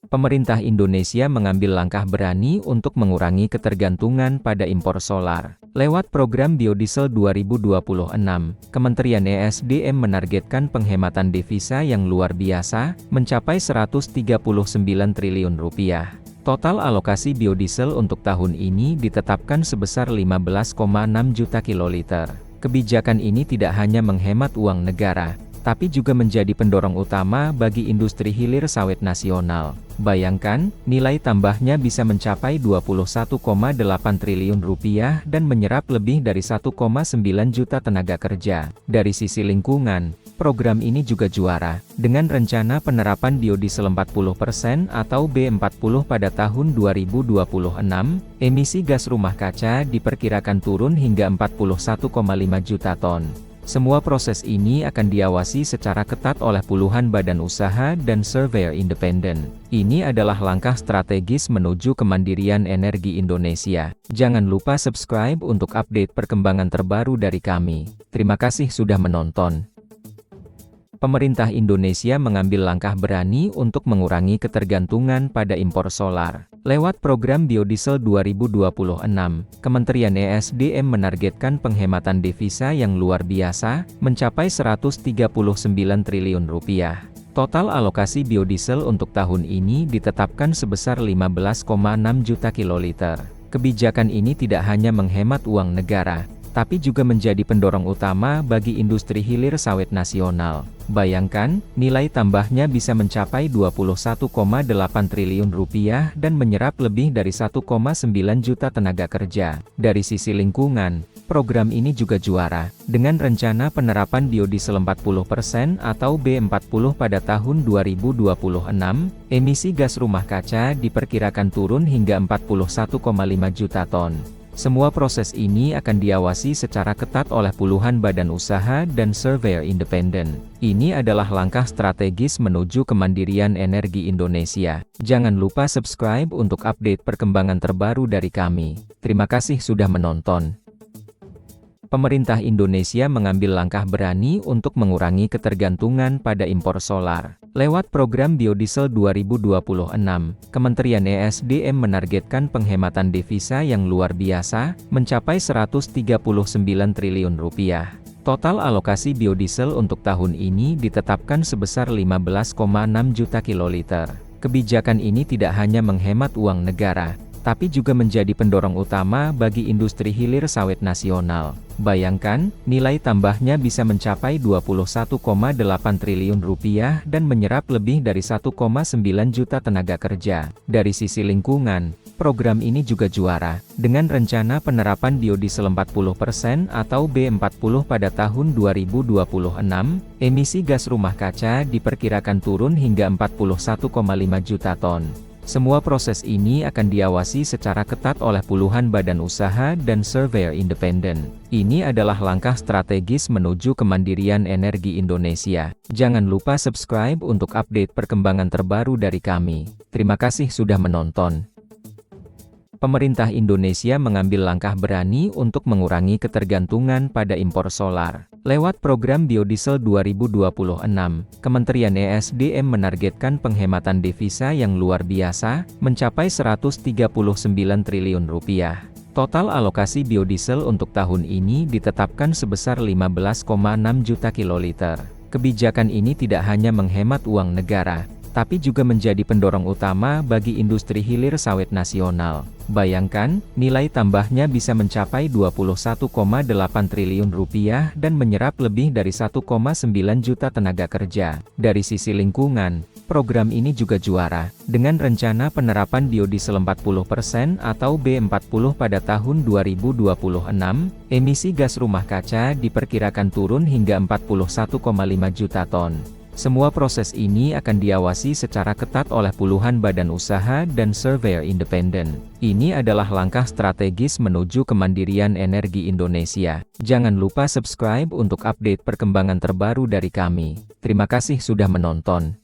Pemerintah Indonesia mengambil langkah berani untuk mengurangi ketergantungan pada impor solar. Lewat program biodiesel 2026, Kementerian ESDM menargetkan penghematan devisa yang luar biasa, mencapai Rp139 triliun. Total alokasi biodiesel untuk tahun ini ditetapkan sebesar 15,6 juta kiloliter. Kebijakan ini tidak hanya menghemat uang negara, tapi juga menjadi pendorong utama bagi industri hilir sawit nasional. Bayangkan, nilai tambahnya bisa mencapai Rp21,8 triliun dan menyerap lebih dari 1,9 juta tenaga kerja. Dari sisi lingkungan, program ini juga juara, dengan rencana penerapan biodiesel 40% atau B40 pada tahun 2026, emisi gas rumah kaca diperkirakan turun hingga 41,5 juta ton. Semua proses ini akan diawasi secara ketat oleh puluhan badan usaha dan surveyor independen. Ini adalah langkah strategis menuju kemandirian energi Indonesia. Jangan lupa subscribe untuk update perkembangan terbaru dari kami. Terima kasih sudah menonton. Pemerintah Indonesia mengambil langkah berani untuk mengurangi ketergantungan pada impor solar. Lewat program biodiesel 2026, Kementerian ESDM menargetkan penghematan devisa yang luar biasa, mencapai Rp139 triliun. Total alokasi biodiesel untuk tahun ini ditetapkan sebesar 15,6 juta kiloliter. Kebijakan ini tidak hanya menghemat uang negara, tapi juga menjadi pendorong utama bagi industri hilir sawit nasional. Bayangkan, nilai tambahnya bisa mencapai Rp21,8 triliun dan menyerap lebih dari 1,9 juta tenaga kerja. Dari sisi lingkungan, program ini juga juara, dengan rencana penerapan biodiesel 40% atau B40 pada tahun 2026, emisi gas rumah kaca diperkirakan turun hingga 41,5 juta ton. Semua proses ini akan diawasi secara ketat oleh puluhan badan usaha dan surveyor independen. Ini adalah langkah strategis menuju kemandirian energi Indonesia. Jangan lupa subscribe untuk update perkembangan terbaru dari kami. Terima kasih sudah menonton. Pemerintah Indonesia mengambil langkah berani untuk mengurangi ketergantungan pada impor solar. Lewat program biodiesel 2026, Kementerian ESDM menargetkan penghematan devisa yang luar biasa, mencapai Rp139 triliun. Total alokasi biodiesel untuk tahun ini ditetapkan sebesar 15,6 juta kiloliter. Kebijakan ini tidak hanya menghemat uang negara, tapi juga menjadi pendorong utama bagi industri hilir sawit nasional. Bayangkan, nilai tambahnya bisa mencapai Rp21,8 triliun dan menyerap lebih dari 1,9 juta tenaga kerja. Dari sisi lingkungan, program ini juga juara, dengan rencana penerapan biodiesel 40% atau B40 pada tahun 2026, emisi gas rumah kaca diperkirakan turun hingga 41,5 juta ton. Semua proses ini akan diawasi secara ketat oleh puluhan badan usaha dan surveyor independen. Ini adalah langkah strategis menuju kemandirian energi Indonesia. Jangan lupa subscribe untuk update perkembangan terbaru dari kami. Terima kasih sudah menonton. Pemerintah Indonesia mengambil langkah berani untuk mengurangi ketergantungan pada impor solar. Lewat program biodiesel 2026, Kementerian ESDM menargetkan penghematan devisa yang luar biasa, mencapai Rp139 triliun. Total alokasi biodiesel untuk tahun ini ditetapkan sebesar 15,6 juta kiloliter. Kebijakan ini tidak hanya menghemat uang negara, tapi juga menjadi pendorong utama bagi industri hilir sawit nasional. Bayangkan, nilai tambahnya bisa mencapai Rp21,8 triliun dan menyerap lebih dari 1,9 juta tenaga kerja. Dari sisi lingkungan, program ini juga juara, dengan rencana penerapan biodiesel 40% atau B40 pada tahun 2026, emisi gas rumah kaca diperkirakan turun hingga 41,5 juta ton. Semua proses ini akan diawasi secara ketat oleh puluhan badan usaha dan surveyor independen. Ini adalah langkah strategis menuju kemandirian energi Indonesia. Jangan lupa subscribe untuk update perkembangan terbaru dari kami. Terima kasih sudah menonton.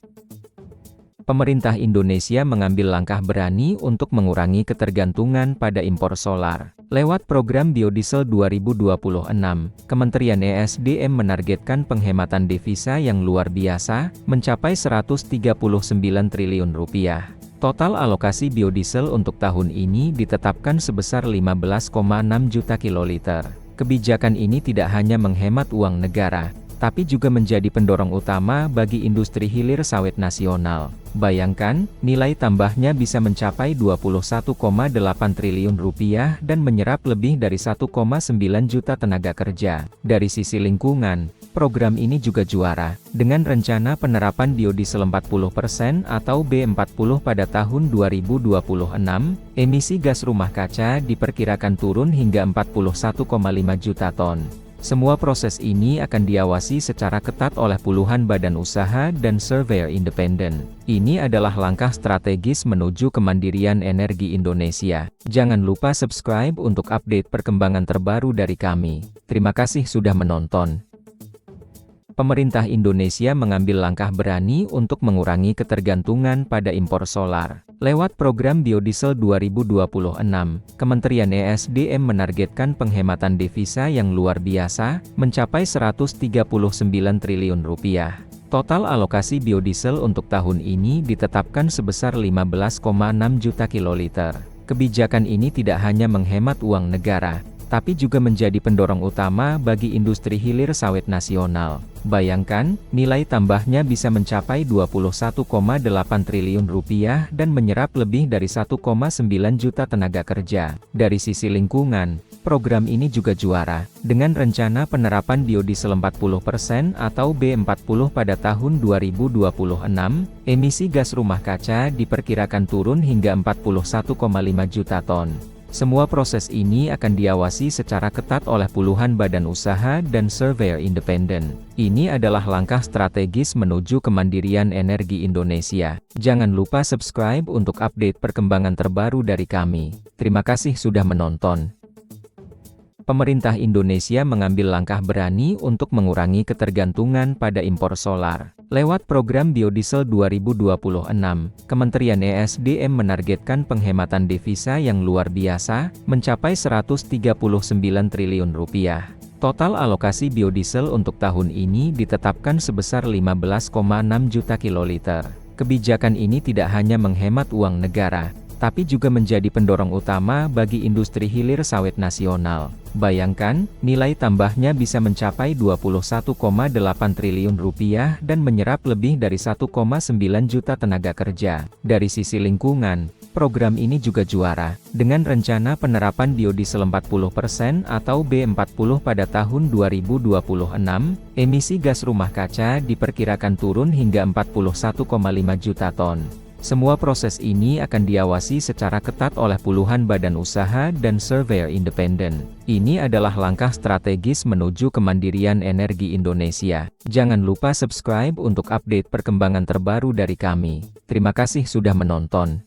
Pemerintah Indonesia mengambil langkah berani untuk mengurangi ketergantungan pada impor solar. Lewat program biodiesel 2026, Kementerian ESDM menargetkan penghematan devisa yang luar biasa, mencapai Rp139 triliun. Total alokasi biodiesel untuk tahun ini ditetapkan sebesar 15,6 juta kiloliter. Kebijakan ini tidak hanya menghemat uang negara, tapi juga menjadi pendorong utama bagi industri hilir sawit nasional. Bayangkan, nilai tambahnya bisa mencapai 21,8 triliun rupiah dan menyerap lebih dari 1,9 juta tenaga kerja. Dari sisi lingkungan, program ini juga juara, dengan rencana penerapan biodiesel 40% atau B40 pada tahun 2026, emisi gas rumah kaca diperkirakan turun hingga 41,5 juta ton. Semua proses ini akan diawasi secara ketat oleh puluhan badan usaha dan surveyor independen. Ini adalah langkah strategis menuju kemandirian energi Indonesia. Jangan lupa subscribe untuk update perkembangan terbaru dari kami. Terima kasih sudah menonton. Pemerintah Indonesia mengambil langkah berani untuk mengurangi ketergantungan pada impor solar. Lewat program Biodiesel 2026, Kementerian ESDM menargetkan penghematan devisa yang luar biasa, mencapai 139 triliun rupiah. Total alokasi biodiesel untuk tahun ini ditetapkan sebesar 15,6 juta kiloliter. Kebijakan ini tidak hanya menghemat uang negara, tapi juga menjadi pendorong utama bagi industri hilir sawit nasional. Bayangkan, nilai tambahnya bisa mencapai 21,8 triliun rupiah dan menyerap lebih dari 1,9 juta tenaga kerja. Dari sisi lingkungan, program ini juga juara, dengan rencana penerapan biodiesel 40% atau B40 pada tahun 2026, emisi gas rumah kaca diperkirakan turun hingga 41,5 juta ton. Semua proses ini akan diawasi secara ketat oleh puluhan badan usaha dan surveyor independen. Ini adalah langkah strategis menuju kemandirian energi Indonesia. Jangan lupa subscribe untuk update perkembangan terbaru dari kami. Terima kasih sudah menonton. Pemerintah Indonesia mengambil langkah berani untuk mengurangi ketergantungan pada impor solar. Lewat program Biodiesel 2026, Kementerian ESDM menargetkan penghematan devisa yang luar biasa, mencapai 139 triliun rupiah. Total alokasi biodiesel untuk tahun ini ditetapkan sebesar 15,6 juta kiloliter. Kebijakan ini tidak hanya menghemat uang negara, tapi juga menjadi pendorong utama bagi industri hilir sawit nasional. Bayangkan, nilai tambahnya bisa mencapai 21,8 triliun rupiah dan menyerap lebih dari 1,9 juta tenaga kerja. Dari sisi lingkungan, program ini juga juara, dengan rencana penerapan biodiesel 40% atau B40 pada tahun 2026, emisi gas rumah kaca diperkirakan turun hingga 41,5 juta ton. Semua proses ini akan diawasi secara ketat oleh puluhan badan usaha dan surveyor independen. Ini adalah langkah strategis menuju kemandirian energi Indonesia. Jangan lupa subscribe untuk update perkembangan terbaru dari kami. Terima kasih sudah menonton.